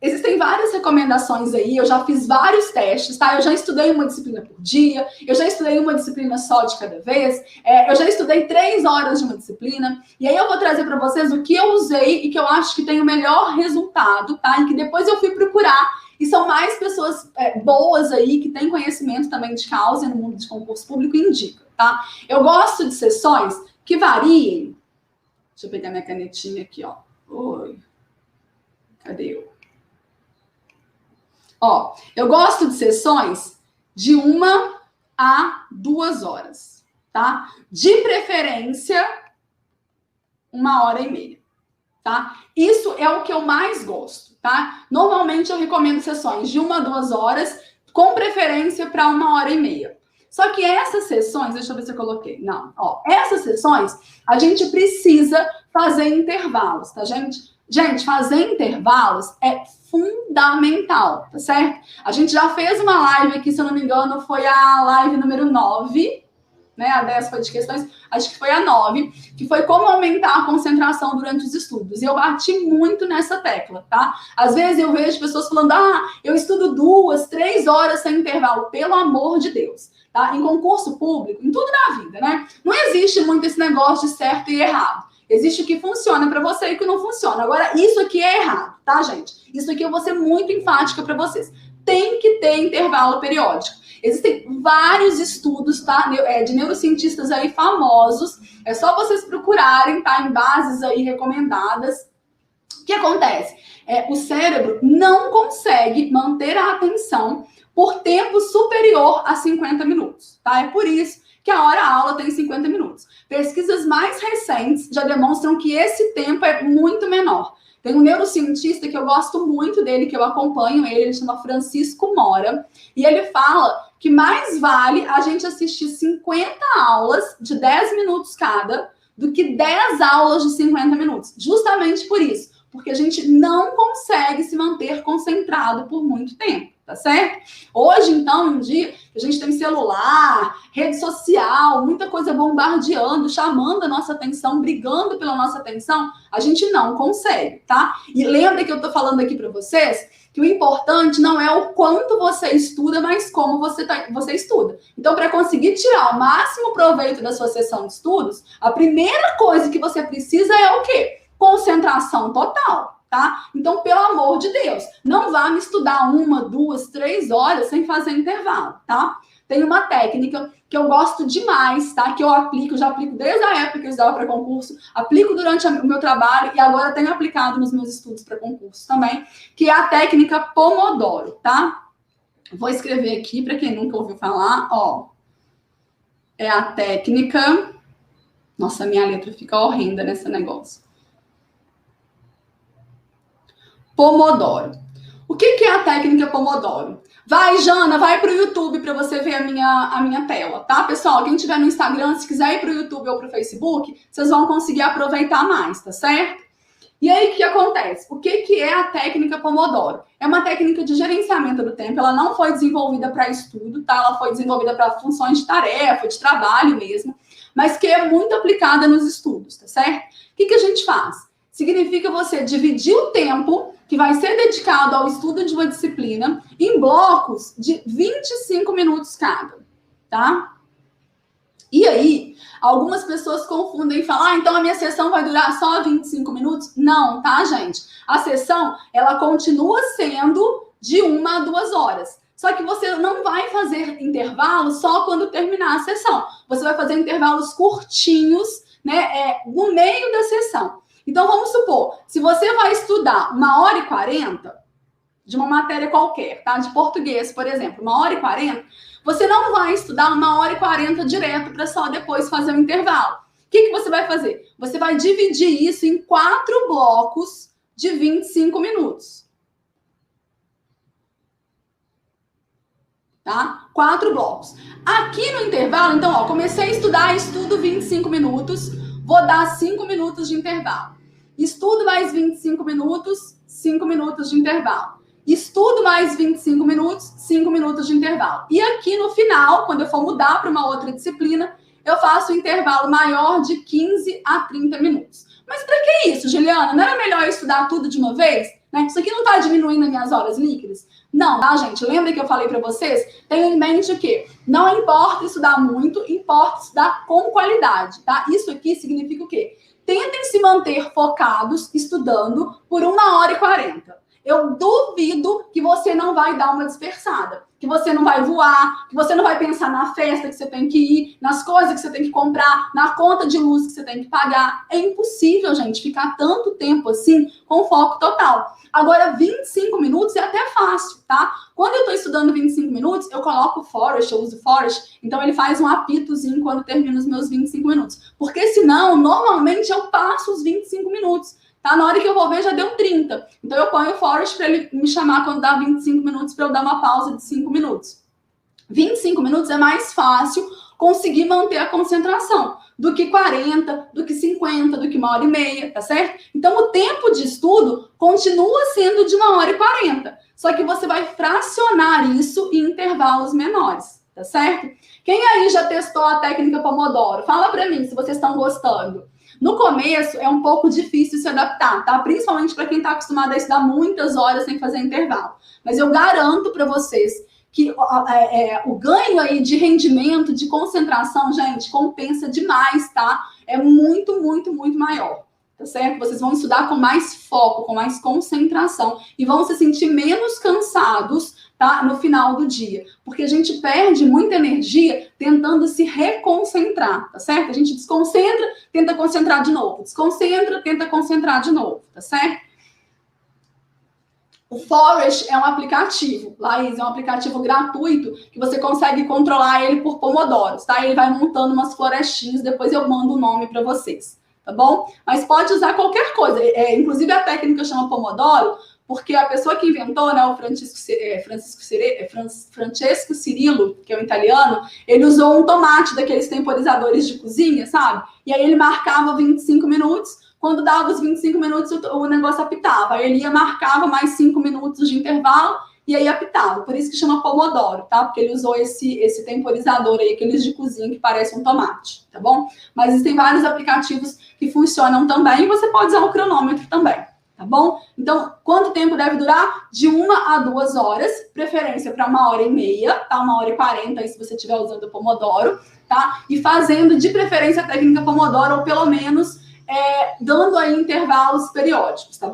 Existem várias recomendações aí, eu já fiz vários testes, tá? Eu já estudei uma disciplina por dia, eu já estudei uma disciplina só de cada vez, eu já estudei 3 horas de uma disciplina, e aí eu vou trazer para vocês o que eu usei e que eu acho que tem o melhor resultado, tá? E que depois eu fui procurar, e são mais pessoas boas aí, que têm conhecimento também de causa no mundo de concurso público, indica, tá? Eu gosto de sessões que variem. Deixa eu pegar minha canetinha aqui, ó. Oi. Cadê eu? Ó, eu gosto de sessões de 1 a 2 horas, tá? De preferência, 1h30, tá? Isso é o que eu mais gosto, tá? Normalmente eu recomendo sessões de 1 a 2 horas, com preferência para 1h30. Só que essas sessões, deixa eu ver se eu coloquei. Não, ó, essas sessões a gente precisa fazer intervalos, tá, gente? Gente, fazer intervalos é fundamental, tá certo? A gente já fez uma live aqui, se eu não me engano, foi a live número 9, né? A 10 foi de questões, acho que foi a 9, que foi como aumentar a concentração durante os estudos. E eu bati muito nessa tecla, tá? Às vezes eu vejo pessoas falando, eu estudo 2, 3 horas sem intervalo, pelo amor de Deus. Tá? Em concurso público, em tudo na vida, né? Não existe muito esse negócio de certo e errado. Existe o que funciona para você e o que não funciona. Agora, isso aqui é errado, tá, gente? Isso aqui eu vou ser muito enfática para vocês. Tem que ter intervalo periódico. Existem vários estudos, tá? De neurocientistas aí famosos. É só vocês procurarem, tá? Em bases aí recomendadas. O que acontece? O cérebro não consegue manter a atenção por tempo superior a 50 minutos, tá? É por isso que a hora-aula tem 50 minutos. Pesquisas mais recentes já demonstram que esse tempo é muito menor. Tem um neurocientista que eu gosto muito dele, que eu acompanho ele chama Francisco Mora, e ele fala que mais vale a gente assistir 50 aulas de 10 minutos cada do que 10 aulas de 50 minutos. Justamente por isso, porque a gente não consegue se manter concentrado por muito tempo. Tá certo? Hoje, então, um dia, a gente tem celular, rede social, muita coisa bombardeando, chamando a nossa atenção, brigando pela nossa atenção, a gente não consegue, tá? E lembra que eu tô falando aqui para vocês que o importante não é o quanto você estuda, mas como você estuda. Então, para conseguir tirar o máximo proveito da sua sessão de estudos, a primeira coisa que você precisa é o quê? Concentração total. Tá? Então, pelo amor de Deus, não vá me estudar 1, 2, 3 horas sem fazer intervalo, tá? Tem uma técnica que eu gosto demais, tá? Que eu aplico, já aplico desde a época que eu estudava para concurso, aplico durante o meu trabalho e agora tenho aplicado nos meus estudos para concurso também, que é a técnica Pomodoro, tá? Vou escrever aqui para quem nunca ouviu falar, ó. É a técnica... Nossa, minha letra fica horrenda nesse negócio. Pomodoro. O que é a técnica Pomodoro? Vai, Jana, vai para o YouTube para você ver a minha tela, tá? Pessoal, quem estiver no Instagram, se quiser ir para o YouTube ou para o Facebook, vocês vão conseguir aproveitar mais, tá certo? E aí, o que acontece? O que é a técnica Pomodoro? É uma técnica de gerenciamento do tempo, ela não foi desenvolvida para estudo, tá? Ela foi desenvolvida para funções de tarefa, de trabalho mesmo, mas que é muito aplicada nos estudos, tá certo? O que a gente faz? Significa você dividir o tempo que vai ser dedicado ao estudo de uma disciplina em blocos de 25 minutos cada, tá? E aí, algumas pessoas confundem e falam, então a minha sessão vai durar só 25 minutos? Não, tá, gente? A sessão, ela continua sendo de 1 a 2 horas. Só que você não vai fazer intervalo só quando terminar a sessão. Você vai fazer intervalos curtinhos, né, no meio da sessão. Então, vamos supor, se você vai estudar 1h40 de uma matéria qualquer, tá? De português, por exemplo, 1h40, você não vai estudar 1h40 direto para só depois fazer um intervalo. O que você vai fazer? Você vai dividir isso em 4 blocos de 25 minutos. Tá? 4 blocos. Aqui no intervalo, então, ó, comecei a estudar, estudo 25 minutos, vou dar 5 minutos de intervalo. Estudo mais 25 minutos, 5 minutos de intervalo. Estudo mais 25 minutos, 5 minutos de intervalo. E aqui no final, quando eu for mudar para uma outra disciplina, eu faço um intervalo maior de 15 a 30 minutos. Mas para que isso, Juliana? Não era melhor eu estudar tudo de uma vez? né? Isso aqui não está diminuindo as minhas horas líquidas? Não, tá, gente? Lembra que eu falei para vocês? Tenham em mente o quê? Não importa estudar muito, importa estudar com qualidade, tá? Isso aqui significa o quê? Tentem se manter focados, estudando por 1h40. Eu duvido que você não vai dar uma dispersada, que você não vai voar, que você não vai pensar na festa que você tem que ir, nas coisas que você tem que comprar, na conta de luz que você tem que pagar. É impossível, gente, ficar tanto tempo assim com foco total. Agora, 25 minutos é até fácil, tá? Quando eu estou estudando 25 minutos, eu coloco o Forest, eu uso o Forest, então ele faz um apitozinho quando termina os meus 25 minutos. Porque senão, normalmente, eu passo os 25 minutos. Tá? Na hora que eu vou ver, já deu 30. Então, eu ponho o Forest para ele me chamar quando dá 25 minutos, para eu dar uma pausa de 5 minutos. 25 minutos é mais fácil conseguir manter a concentração do que 40, do que 50, do que 1h30, tá certo? Então, o tempo de estudo continua sendo de 1h40, só que você vai fracionar isso em intervalos menores, tá certo? Quem aí já testou a técnica Pomodoro? Fala para mim se vocês estão gostando. No começo é um pouco difícil se adaptar, tá? Principalmente para quem está acostumado a estudar muitas horas sem fazer intervalo. Mas eu garanto para vocês que o ganho aí de rendimento, de concentração, gente, compensa demais, tá? É muito, muito, muito maior, tá certo? Vocês vão estudar com mais foco, com mais concentração e vão se sentir menos cansados, tá? No final do dia. Porque a gente perde muita energia tentando se reconcentrar, tá certo? A gente desconcentra, tenta concentrar de novo. Desconcentra, tenta concentrar de novo, tá certo? O Forest é um aplicativo, Laís, é um aplicativo gratuito que você consegue controlar ele por pomodoros, tá? Ele vai montando umas florestinhas, depois eu mando o nome para vocês, tá bom? Mas pode usar qualquer coisa, inclusive a técnica chama Pomodoro, porque a pessoa que inventou, né, o Francesco Cirillo, que é um italiano, ele usou um tomate daqueles temporizadores de cozinha, sabe? E aí ele marcava 25 minutos, quando dava os 25 minutos, o negócio apitava. Aí ele ia, marcava mais 5 minutos de intervalo e aí apitava. Por isso que chama Pomodoro, tá? Porque ele usou esse temporizador aí, aqueles de cozinha que parece um tomate, tá bom? Mas existem vários aplicativos que funcionam também e você pode usar o cronômetro também, tá bom? Então, quanto tempo deve durar? De 1 a 2 horas, preferência para 1h30, tá? 1h40 aí se você estiver usando o Pomodoro, tá? E fazendo de preferência a técnica Pomodoro, ou pelo menos dando aí intervalos periódicos, tá bom?